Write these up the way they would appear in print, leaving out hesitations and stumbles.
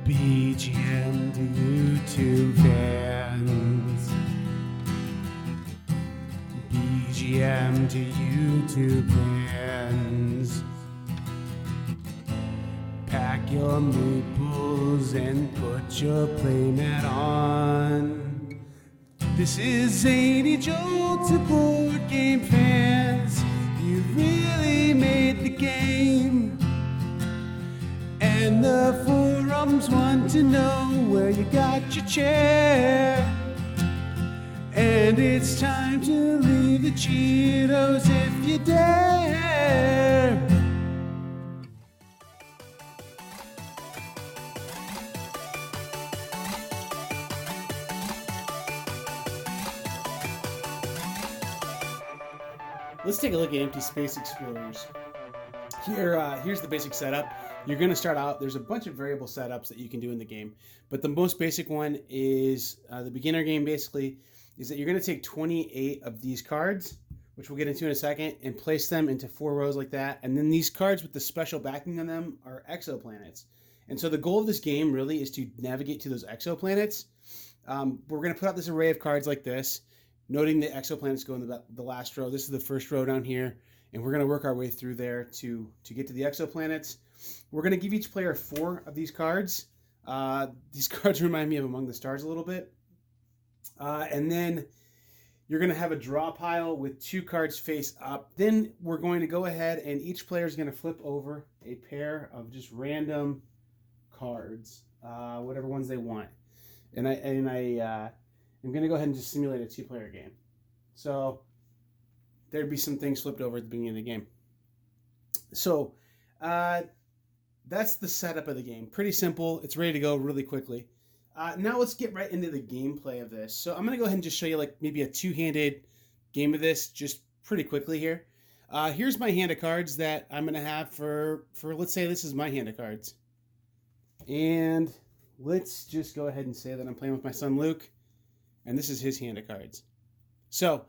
BGM to YouTube fans. BGM to YouTube fans. Pack your meeples and put your playmat on. This is Zany Joe to board game fans. You really made the game. And the forums want to know where you got your chair. And it's time to leave the Cheetos if you dare. Let's take a look at Empty Space Explorers. Here's the basic setup. You're going to start out, there's a bunch of variable setups that you can do in the game, but the most basic one is the beginner game basically, is that you're going to take 28 of these cards, which we'll get into in a second, and place them into 4 rows like that. And then these cards with the special backing on them are exoplanets. And so the goal of this game really is to navigate to those exoplanets. We're going to put out this array of cards like this, noting the exoplanets go in the last row. This is the first row down here, and we're going to work our way through there to get to the exoplanets. We're going to give each player 4 of these cards. These cards remind me of Among the Stars a little bit. And then you're going to have a draw pile with 2 cards face up. Then we're going to go ahead and each player is going to flip over a pair of just random cards, whatever ones they want. And I'm going to go ahead and just simulate a 2-player game. So there'd be some things flipped over at the beginning of the game. So that's the setup of the game. Pretty simple. It's ready to go really quickly. Now let's get right into the gameplay of this. So I'm going to go ahead and just show you like maybe a 2-handed game of this just pretty quickly here. Here's my hand of cards that I'm going to have for let's say this is my hand of cards. And let's just go ahead and say that I'm playing with my son Luke. And this is his hand of cards. So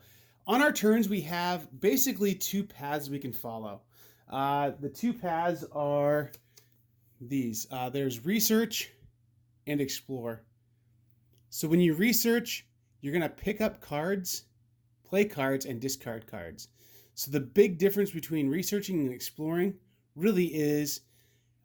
on our turns, we have basically 2 paths we can follow. The 2 paths are these. There's research and explore. So when you research, you're going to pick up cards, play cards, and discard cards. So the big difference between researching and exploring really is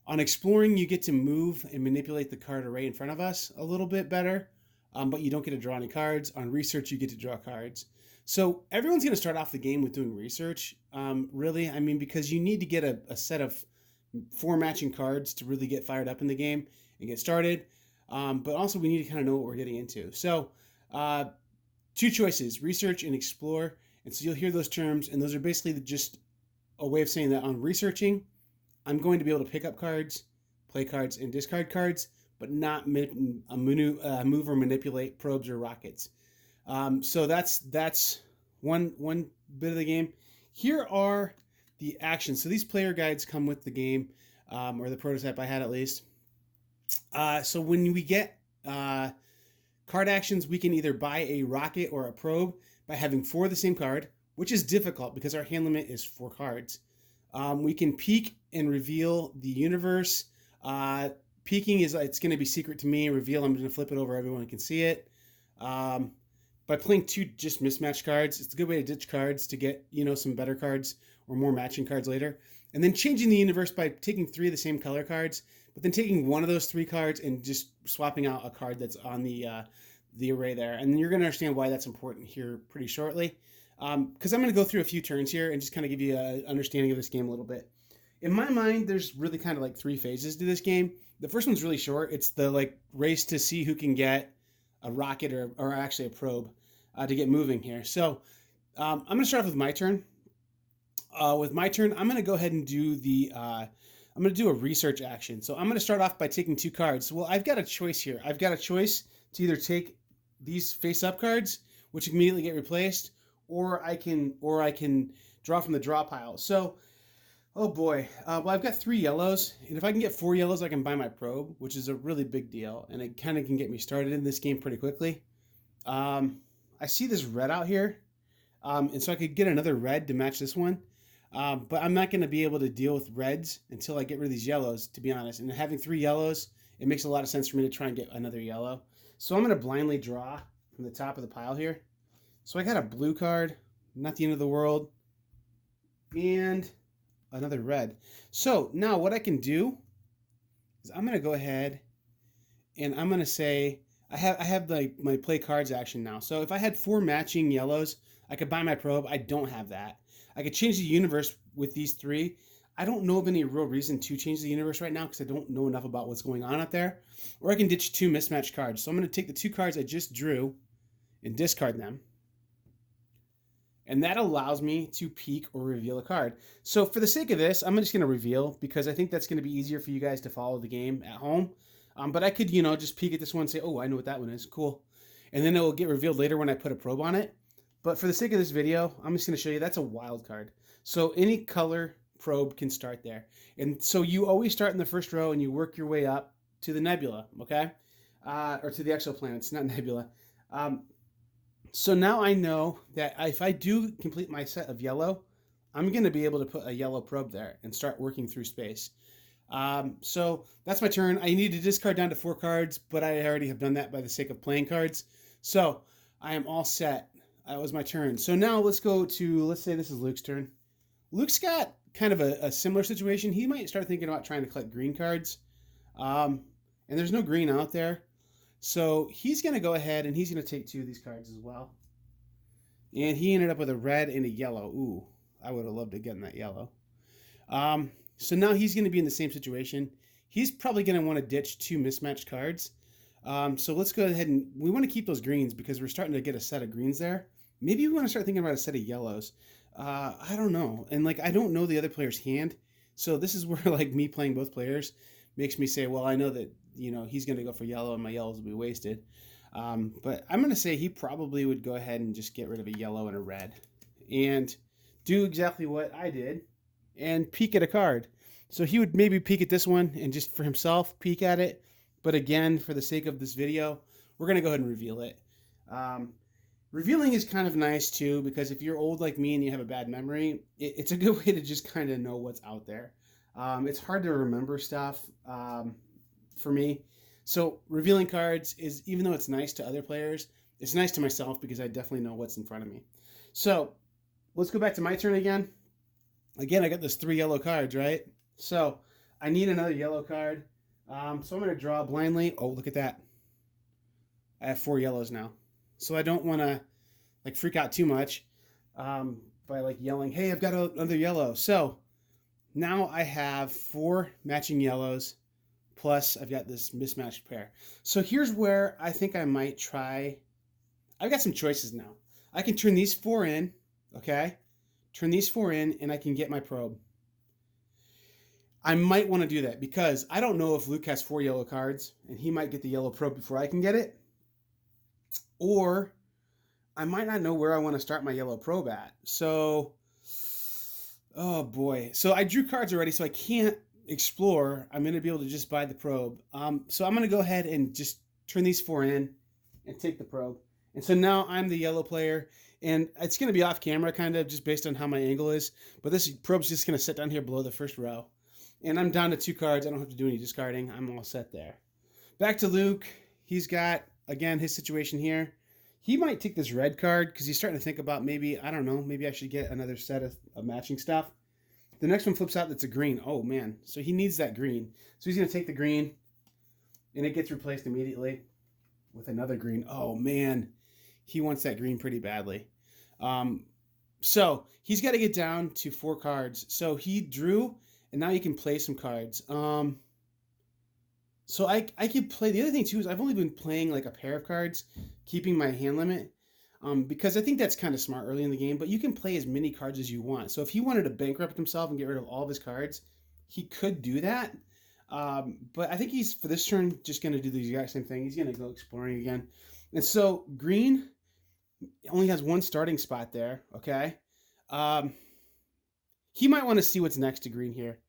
on exploring, you get to move and manipulate the card array in front of us a little bit better. But you don't get to draw any cards. On research, you get to draw cards. So everyone's going to start off the game with doing research, really. I mean, because you need to get a set of 4 matching cards to really get fired up in the game and get started. But also we need to kind of know what we're getting into. So 2 choices, research and explore. And so you'll hear those terms, and those are basically just a way of saying that on researching, I'm going to be able to pick up cards, play cards, and discard cards, but not move or manipulate probes or rockets. So that's one bit of the game. Here are the actions. So these player guides come with the game, or the prototype I had at least. So when we get card actions, we can either buy a rocket or a probe by having 4 of the same card, which is difficult because our hand limit is 4 cards. We can peek and reveal the universe. Peeking is it's going to be secret to me. Reveal, I'm going to flip it over. Everyone can see it. By playing 2 just mismatched cards, it's a good way to ditch cards to get some better cards or more matching cards later. And then changing the universe by taking 3 of the same color cards, but then taking one of those 3 cards and just swapping out a card that's on the array there. And then you're going to understand why that's important here pretty shortly. Because I'm going to go through a few turns here and just kind of give you an understanding of this game a little bit. In my mind, there's really kind of like 3 phases to this game. The first one's really short. It's the race to see who can get a rocket or actually a probe to get moving here. So I'm going to start off with my turn. With my turn, I'm going to go ahead and do I'm going to do a research action. So I'm going to start off by taking 2 cards. Well, I've got a choice here. I've got a choice to either take these face-up cards, which immediately get replaced, or I can draw from the draw pile. So, oh boy. Well, I've got 3 yellows, and if I can get 4 yellows, I can buy my probe, which is a really big deal, and it kind of can get me started in this game pretty quickly. I see this red out here, and so I could get another red to match this one. But I'm not going to be able to deal with reds until I get rid of these yellows, to be honest. And having 3 yellows it makes a lot of sense for me to try and get another yellow. So I'm going to blindly draw from the top of the pile here. So I got a blue card, not the end of the world, and another red. So now what I can do is I'm going to go ahead and I'm going to say I have like my play cards action now. So if I had 4 matching yellows, I could buy my probe. I don't have that. I could change the universe with these 3. I don't know of any real reason to change the universe right now because I don't know enough about what's going on out there. Or I can ditch 2 mismatched cards. So I'm going to take the 2 cards I just drew and discard them. And that allows me to peek or reveal a card. So for the sake of this, I'm just going to reveal because I think that's going to be easier for you guys to follow the game at home. But I could, just peek at this one and say, oh, I know what that one is. Cool. And then it will get revealed later when I put a probe on it. But for the sake of this video, I'm just going to show you that's a wild card. So any color probe can start there. And so you always start in the first row and you work your way up to the nebula, okay? Or to the exoplanets, not nebula. So now I know that if I do complete my set of yellow, I'm going to be able to put a yellow probe there and start working through space. So that's my turn. I need to discard down to 4 cards, but I already have done that by the sake of playing cards. So I am all set. That was my turn. So now let's go to, let's say this is Luke's turn. Luke's got kind of a similar situation. He might start thinking about trying to collect green cards. And there's no green out there. So he's going to go ahead and he's going to take 2 of these cards as well. And he ended up with a red and a yellow. Ooh, I would have loved to get in that yellow. So now he's going to be in the same situation. He's probably going to want to ditch 2 mismatched cards. So let's go ahead and we want to keep those greens because we're starting to get a set of greens there. Maybe we want to start thinking about a set of yellows. I don't know. And I don't know the other player's hand. So this is where me playing both players makes me say, well, I know that, he's going to go for yellow and my yellows will be wasted. But I'm going to say he probably would go ahead and just get rid of a yellow and a red and do exactly what I did and peek at a card. So he would maybe peek at this one and just for himself peek at it. But again, for the sake of this video, we're going to go ahead and reveal it. Revealing is kind of nice too, because if you're old like me and you have a bad memory, it's a good way to just kind of know what's out there. It's hard to remember stuff for me. So revealing cards is, even though it's nice to other players, it's nice to myself because I definitely know what's in front of me. So let's go back to my turn again. Again, I got those 3 yellow cards, right? So I need another yellow card. So I'm going to draw blindly. Oh, look at that. I have 4 yellows now. So I don't want to freak out too much by yelling, hey, I've got another yellow. So now I have 4 matching yellows, plus I've got this mismatched pair. So here's where I think I might try. I've got some choices now. I can turn these 4 in, okay? Turn these 4 in, and I can get my probe. I might want to do that because I don't know if Luke has 4 yellow cards, and he might get the yellow probe before I can get it. Or I might not know where I want to start my yellow probe at. So, oh boy. So I drew cards already, so I can't explore. I'm going to be able to just buy the probe. So I'm going to go ahead and just turn these 4 in and take the probe. And so now I'm the yellow player, and it's going to be off camera kind of just based on how my angle is. But this probe's just going to sit down here below the first row. And I'm down to 2 cards. I don't have to do any discarding. I'm all set there. Back to Luke. He's got, again, his situation here. He might take this red card because he's starting to think about maybe, I don't know, maybe I should get another set of matching stuff. The next one flips out that's a green. Oh, man. So he needs that green. So he's going to take the green, and it gets replaced immediately with another green. Oh, man. He wants that green pretty badly. So he's got to get down to 4 cards. So he drew, and now he can play some cards. So I could play. The other thing too is I've only been playing a pair of cards, keeping my hand limit, because I think that's kind of smart early in the game. But you can play as many cards as you want. So if he wanted to bankrupt himself and get rid of all of his cards, he could do that. But I think he's, for this turn, just going to do the exact same thing. He's going to go exploring again. And so green only has 1 starting spot there. Okay. He might want to see what's next to green here.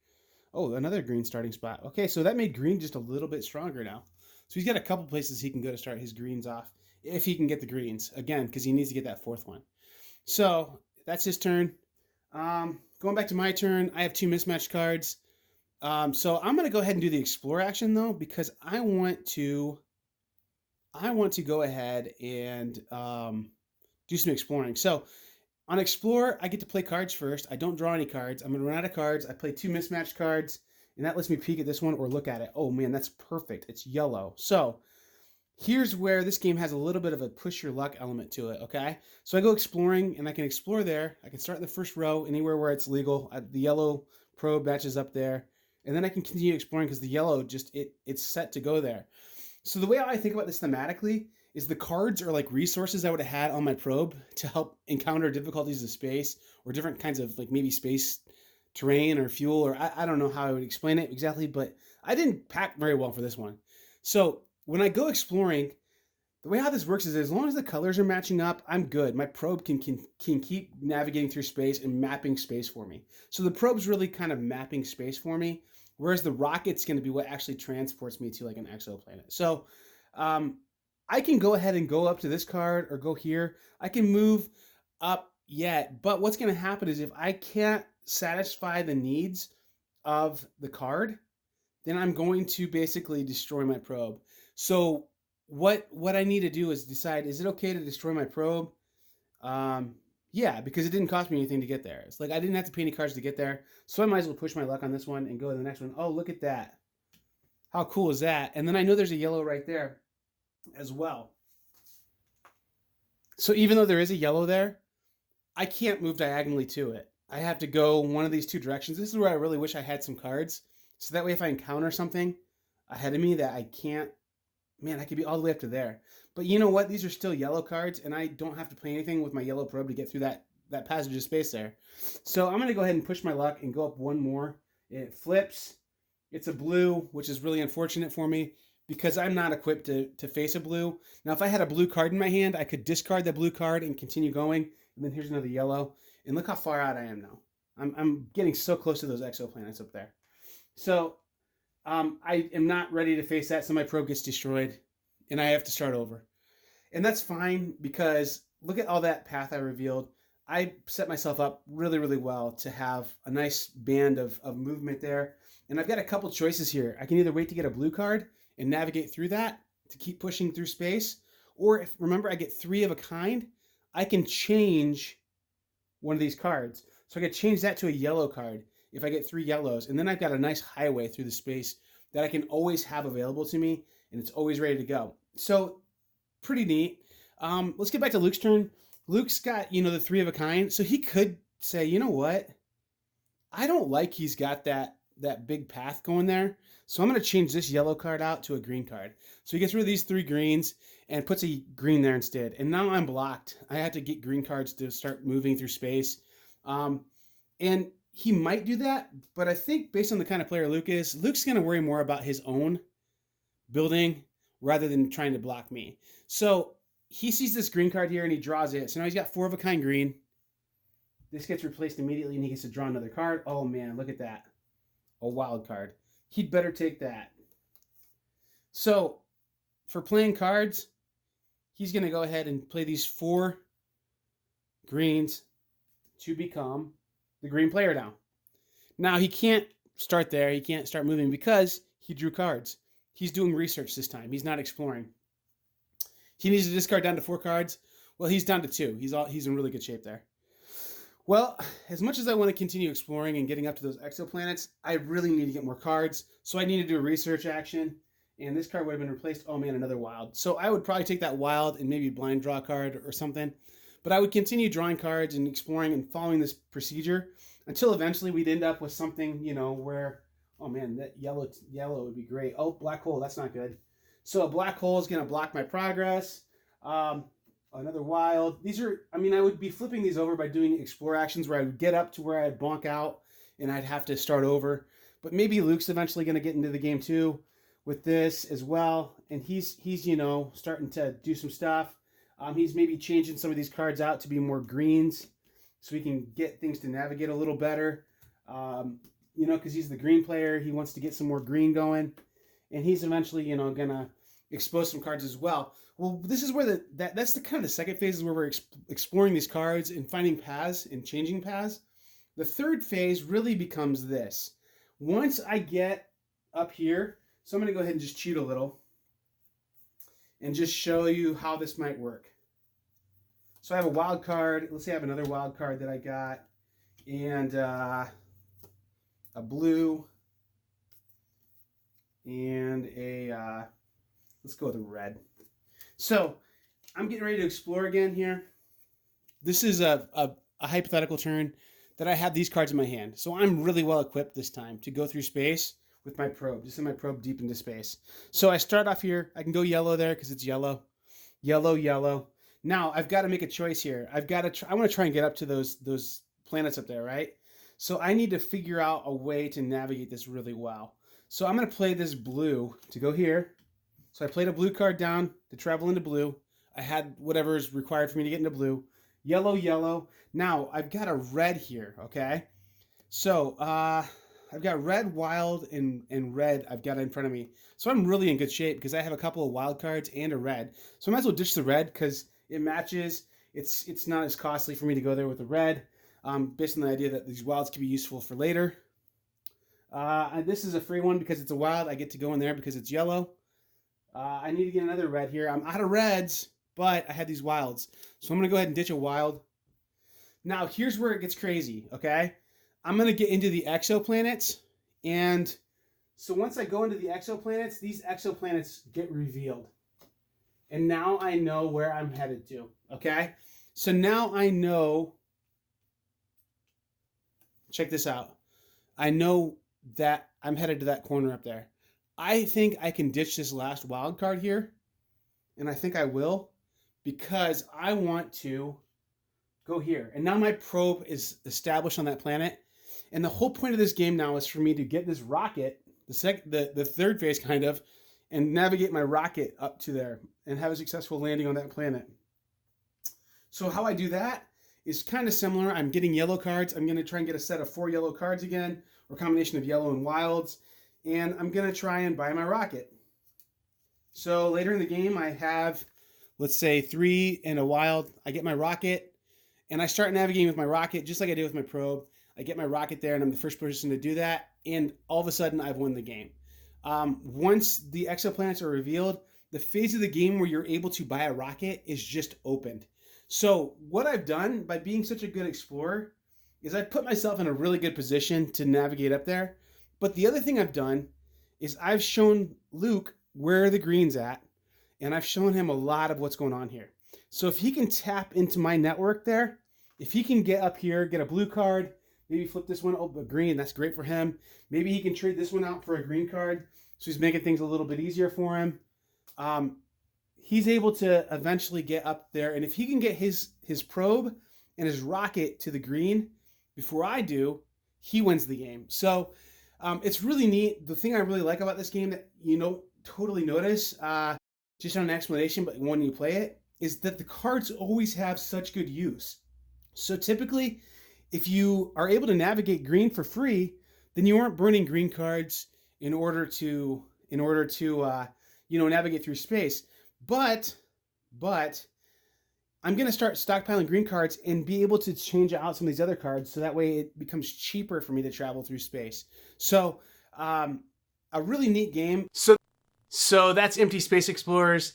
Oh, another green starting spot. Okay, so that made green just a little bit stronger now. So he's got a couple places he can go to start his greens off, if he can get the greens, again, because he needs to get that 4th one. So that's his turn. Going back to my turn, I have 2 mismatched cards. So I'm going to go ahead and do the explore action though, because I want to go ahead and do some exploring. So on explore, I get to play cards first. I don't draw any cards. I'm going to run out of cards. I play 2 mismatched cards, and that lets me peek at this one or look at it. Oh man, that's perfect. It's yellow. So here's where this game has a little bit of a push your luck element to it, okay? So I go exploring, and I can explore there. I can start in the first row, anywhere where it's legal. The yellow probe matches up there. And then I can continue exploring because the yellow it's set to go there. So the way I think about this thematically is the cards are like resources I would have had on my probe to help encounter difficulties of space or different kinds of like maybe space terrain or fuel, or I don't know how I would explain it exactly, but I didn't pack very well for this one. So when I go exploring, the way how this works is as long as the colors are matching up, I'm good. My probe can keep navigating through space and mapping space for me. So the probe's really kind of mapping space for me, whereas the rocket's going to be what actually transports me to like an exoplanet. So I can go ahead and go up to this card or go here. I can move up yet, but what's going to happen is if I can't satisfy the needs of the card, then I'm going to basically destroy my probe. So what I need to do is decide, is it okay to destroy my probe? Yeah, because it didn't cost me anything to get there. It's like I didn't have to pay any cards to get there. So I might as well push my luck on this one and go to the next one. Oh, look at that. How cool is that? And then I know there's a yellow right there as well. So even though there is a yellow there, I can't move diagonally to it. I have to go one of these 2 directions. This is where I really wish I had some cards. So that way if I encounter something ahead of me that I can't, man, I could be all the way up to there. But you know what? These are still yellow cards, and I don't have to play anything with my yellow probe to get through that passage of space there. So I'm going to go ahead and push my luck and go up one more. It flips. It's a blue, which is really unfortunate for me because I'm not equipped to face a blue. Now, if I had a blue card in my hand, I could discard the blue card and continue going. And then here's another yellow. And look how far out I am now. I'm getting so close to those exoplanets up there. So I am not ready to face that, so my probe gets destroyed, and I have to start over. And that's fine because look at all that path I revealed. I set myself up really, really well to have a nice band of movement there. And I've got a couple choices here. I can either wait to get a blue card and navigate through that to keep pushing through space, or if, remember, I get 3 of a kind, I can change one of these cards. So I could change that to a yellow card if I get 3 yellows, and then I've got a nice highway through the space that I can always have available to me, and it's always ready to go. So pretty neat. Let's get back to Luke's turn. Luke's got, the 3 of a kind, so he could say, you know what? I don't like he's got that big path going there, so I'm going to change this yellow card out to a green card. So he gets rid of these 3 greens and puts a green there instead. And now I'm blocked. I have to get green cards to start moving through space. And he might do that, but I think based on the kind of player Luke is, Luke's going to worry more about his own building rather than trying to block me. So he sees this green card here and he draws it. So now he's got 4 of a kind green. This gets replaced immediately and he gets to draw another card. Oh man, look at that. A wild card. He'd better take that. So for playing cards, he's going to go ahead and play these 4 greens to become the green player now. Now he can't start there. He can't start moving because he drew cards. He's doing research this time. He's not exploring. He needs to discard down to 4 cards. Well, he's down to 2. He's in really good shape there. Well, as much as I want to continue exploring and getting up to those exoplanets, I really need to get more cards. So I need to do a research action. And this card would have been replaced. Oh man, another wild. So I would probably take that wild and maybe blind draw a card or something. But I would continue drawing cards and exploring and following this procedure until eventually we'd end up with something, where, oh man, that yellow would be great. Oh, black hole, that's not good. So a black hole is going to block my progress. Another wild. I would be flipping these over by doing explore actions where I would get up to where I'd bonk out and I'd have to start over. But maybe Luke's eventually going to get into the game too with this as well. And he's starting to do some stuff. He's maybe changing some of these cards out to be more greens so he can get things to navigate a little better. Because he's the green player. He wants to get some more green going. And he's eventually, going to expose some cards as well. Well, this is where that's the kind of the second phase is where we're exploring these cards and finding paths and changing paths. The third phase really becomes this. Once I get up here, so I'm going to go ahead and just cheat a little and just show you how this might work. So I have a wild card. Let's say I have another wild card that I got, and a blue, and a, let's go with a red. So I'm getting ready to explore again here. This is a hypothetical turn that I have these cards in my hand. So I'm really well equipped this time to go through space with my probe. Just send my probe deep into space. So I start off here. I can go yellow there because it's yellow. Yellow, yellow. Now I've got to make a choice here. I want to try and get up to those planets up there, right? So I need to figure out a way to navigate this really well. So I'm going to play this blue to go here. So I played a blue card down to travel into blue. I had whatever is required for me to get into blue. Yellow, yellow. Now I've got a red here, okay? So I've got red, wild, and red I've got in front of me. So I'm really in good shape because I have a couple of wild cards and a red. So I might as well ditch the red because it matches. It's not as costly for me to go there with the red, based on the idea that these wilds can be useful for later. And this is a free one because it's a wild. I get to go in there because it's yellow. I need to get another red here. I'm out of reds, but I had these wilds. So I'm going to go ahead and ditch a wild. Now, here's where it gets crazy, okay? I'm going to get into the exoplanets. And so once I go into the exoplanets, these exoplanets get revealed. And now I know where I'm headed to, okay? So now I know, check this out. I know that I'm headed to that corner up there. I think I can ditch this last wild card here, and I think I will, because I want to go here. And now my probe is established on that planet, and the whole point of this game now is for me to get this rocket, the third phase kind of, and navigate my rocket up to there and have a successful landing on that planet. So how I do that is kind of similar. I'm getting yellow cards. I'm going to try and get a set of 4 yellow cards again, or a combination of yellow and wilds. And I'm going to try and buy my rocket. So later in the game, I have, let's say, 3 and a wild. I get my rocket, and I start navigating with my rocket, just like I did with my probe. I get my rocket there, and I'm the first person to do that. And all of a sudden, I've won the game. Once the exoplanets are revealed, the phase of the game where you're able to buy a rocket is just opened. So what I've done by being such a good explorer is I've put myself in a really good position to navigate up there. But the other thing I've done is I've shown Luke where the green's at, and I've shown him a lot of what's going on here. So if he can tap into my network there, if he can get up here, get a blue card, maybe flip this one over green, that's great for him. Maybe he can trade this one out for a green card, so he's making things a little bit easier for him. He's able to eventually get up there, and if he can get his probe and his rocket to the green before I do, he wins the game. So it's really neat. The thing I really like about this game that you don't totally notice just on an explanation, but when you play it, is that the cards always have such good use. So typically, if you are able to navigate green for free, then you aren't burning green cards in order to navigate through space. But I'm going to start stockpiling green cards and be able to change out some of these other cards so that way it becomes cheaper for me to travel through space. So a really neat game. So that's Empty Space Explorers.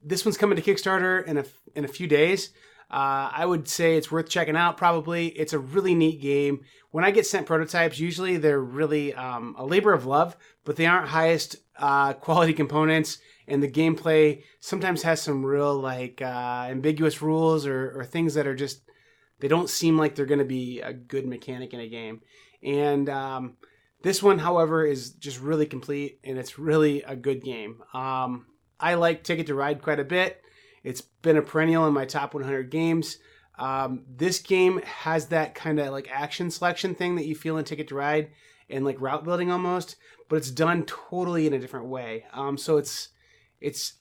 This one's coming to Kickstarter in a few days. I would say it's worth checking out probably. It's a really neat game. When I get sent prototypes, usually they're really a labor of love, but they aren't highest quality components. And the gameplay sometimes has some real ambiguous rules or things that are just, they don't seem like they're going to be a good mechanic in a game. And this one, however, is just really complete, and it's really a good game. I like Ticket to Ride quite a bit. It's been a perennial in my top 100 games. This game has that kind of like action selection thing that you feel in Ticket to Ride and like route building almost, but it's done totally in a different way. So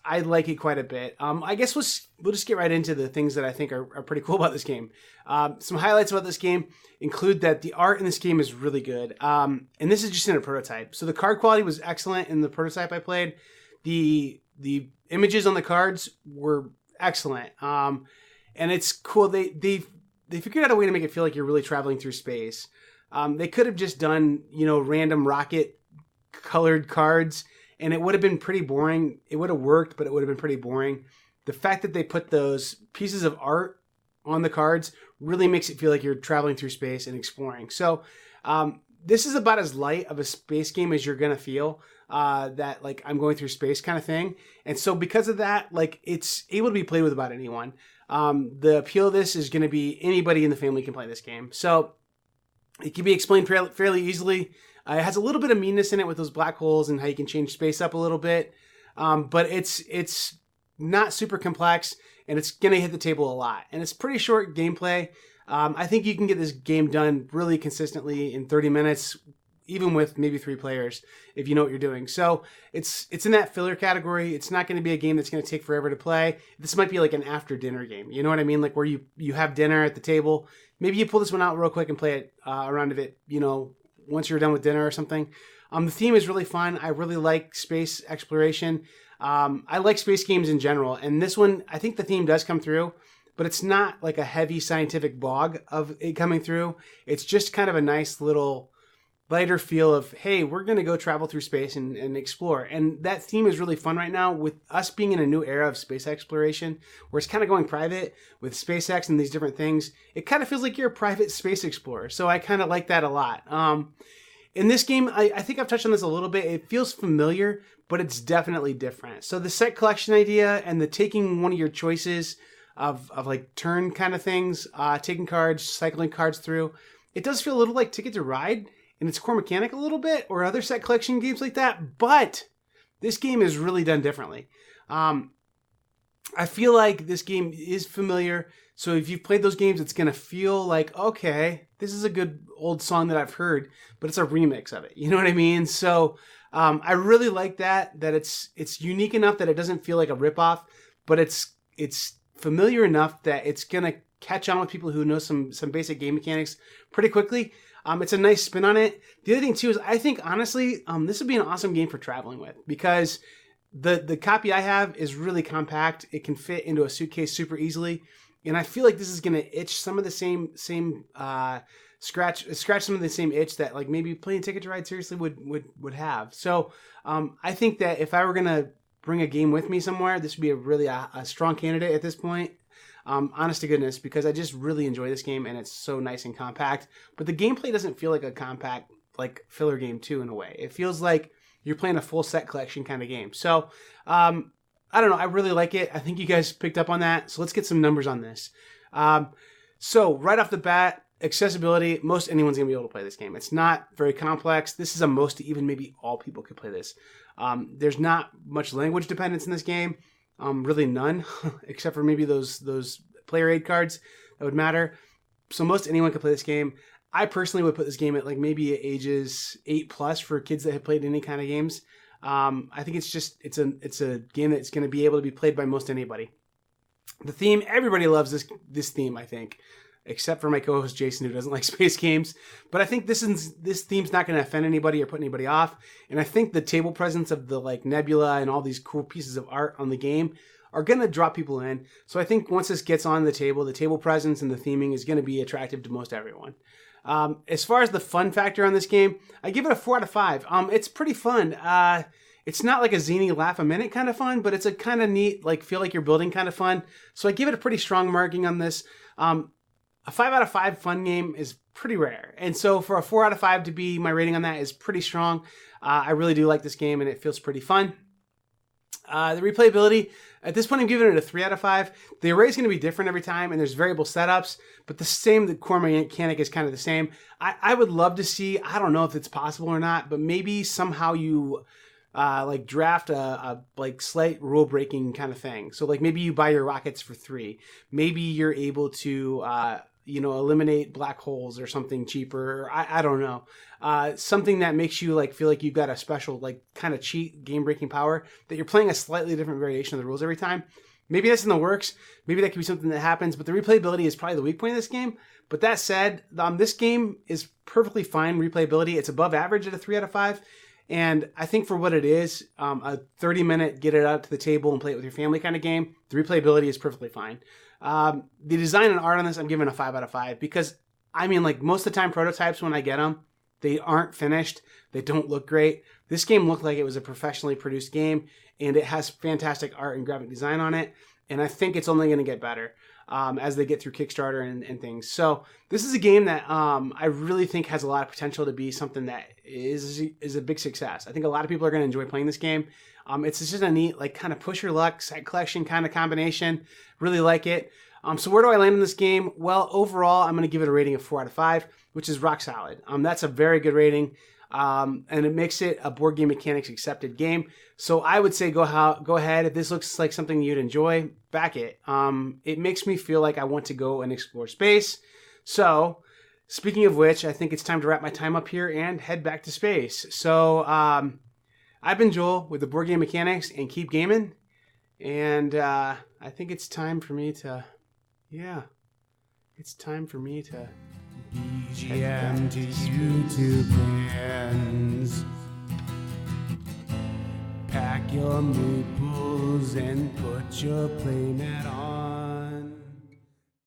I like it quite a bit. I guess we'll just get right into the things that I think are pretty cool about this game. Some highlights about this game include that the art in this game is really good. And this is just in a prototype. So the card quality was excellent in the prototype I played. The images on the cards were excellent. And it's cool. They figured out a way to make it feel like you're really traveling through space. They could have just done, random rocket colored cards, and it would have been pretty boring. It would have worked, but it would have been pretty boring. The fact that they put those pieces of art on the cards really makes it feel like you're traveling through space and exploring. So this is about as light of a space game as you're going to feel, that like I'm going through space kind of thing. And so because of that, like it's able to be played with about anyone. The appeal of this is going to be anybody in the family can play this game. So it can be explained fairly easily. It has a little bit of meanness in it with those black holes and how you can change space up a little bit. But it's not super complex, and it's going to hit the table a lot. And it's pretty short gameplay. I think you can get this game done really consistently in 30 minutes, even with maybe 3 players, if you know what you're doing. So it's in that filler category. It's not going to be a game that's going to take forever to play. This might be like an after dinner game. You know what I mean? Like where you have dinner at the table. Maybe you pull this one out real quick and play it a round of it, once you're done with dinner or something. The theme is really fun. I really like space exploration. I like space games in general. And this one, I think the theme does come through, but it's not like a heavy scientific bog of it coming through. It's just kind of a nice little lighter feel of, hey, we're going to go travel through space and explore. And that theme is really fun right now with us being in a new era of space exploration where it's kind of going private with SpaceX and these different things. It kind of feels like you're a private space explorer. So I kind of like that a lot. In this game, I think I've touched on this a little bit. It feels familiar, but it's definitely different. So the set collection idea and the taking one of your choices of like turn kind of things, taking cards, cycling cards through, it does feel a little like Ticket to Ride in its core mechanic a little bit, or other set collection games like that, but this game is really done differently. I feel like this game is familiar, so if you've played those games, it's going to feel like, okay, this is a good old song that I've heard, but it's a remix of it. You know what I mean? So I really like that it's unique enough that it doesn't feel like a ripoff, but it's familiar enough that it's going to catch on with people who know some basic game mechanics pretty quickly. It's a nice spin on it. The other thing too is I think honestly, this would be an awesome game for traveling with, because the copy I have is really compact. It can fit into a suitcase super easily, and I feel like this is going to itch some of the same scratch some of the same itch that like maybe playing Ticket to Ride seriously would have. So I think that if I were going to bring a game with me somewhere, this would be a really a strong candidate at this point. Honest to goodness, because I just really enjoy this game and it's so nice and compact. But the gameplay doesn't feel like a compact, like filler game too, in a way. It feels like you're playing a full set collection kind of game. So, I don't know. I really like it. I think you guys picked up on that. So let's get some numbers on this. So right off the bat, accessibility, most anyone's going to be able to play this game. It's not very complex. This is a most to even maybe all people could play this. There's not much language dependence in this game. Really none, except for maybe those player aid cards that would matter. So most anyone could play this game. I personally would put this game at like maybe ages 8+ for kids that have played any kind of games. I think it's a game that's going to be able to be played by most anybody. The theme, everybody loves this theme, I think, except for my co-host Jason, who doesn't like space games. But I think this theme's not going to offend anybody or put anybody off. And I think the table presence of the like nebula and all these cool pieces of art on the game are going to draw people in. So I think once this gets on the table presence and the theming is going to be attractive to most everyone. As far as the fun factor on this game, I give it a 4 out of 5. It's pretty fun. It's not like a zany laugh a minute kind of fun, but it's a kind of neat, like feel like you're building kind of fun. So I give it a pretty strong marking on this. A 5 out of 5 fun game is pretty rare. And so for a 4 out of 5 to be my rating on that is pretty strong. I really do like this game and it feels pretty fun. The replayability, at this point I'm giving it a 3 out of 5. The array is going to be different every time and there's variable setups, but the core mechanic is kind of the same. I would love to see, I don't know if it's possible or not, but maybe somehow you like draft a like slight rule breaking kind of thing. So like maybe you buy your rockets for 3. Maybe you're able to eliminate black holes or something cheaper. I don't know. Something that makes you like feel like you've got a special like kind of cheat game breaking power, that you're playing a slightly different variation of the rules every time. Maybe that's in the works. Maybe that could be something that happens, but the replayability is probably the weak point of this game. But that said, this game is perfectly fine replayability. It's above average at a 3 out of 5. And I think for what it is, a 30-minute get it out to the table and play it with your family kind of game, the replayability is perfectly fine. The design and art on this, I'm giving a 5 out of 5 because I mean, like most of the time prototypes when I get them, they aren't finished. They don't look great. This game looked like it was a professionally produced game, and it has fantastic art and graphic design on it. And I think it's only going to get better as they get through Kickstarter and things. So this is a game that I really think has a lot of potential to be something that is a big success. I think a lot of people are going to enjoy playing this game. It's just a neat, like, kind of push your luck, set collection kind of combination. Really like it. So where do I land in this game? Well, overall, I'm going to give it a rating of 4 out of 5, which is rock solid. That's a very good rating, and it makes it a Board Game Mechanics accepted game. So I would say go ahead. If this looks like something you'd enjoy, back it. It makes me feel like I want to go and explore space. So speaking of which, I think it's time to wrap my time up here and head back to space. So I've been Joel with the Board Game Mechanics and Keep Gaming, and I think it's time for me to... Yeah, it's time for me to BGM to YouTube fans. Pack your meeples and put your playmat on.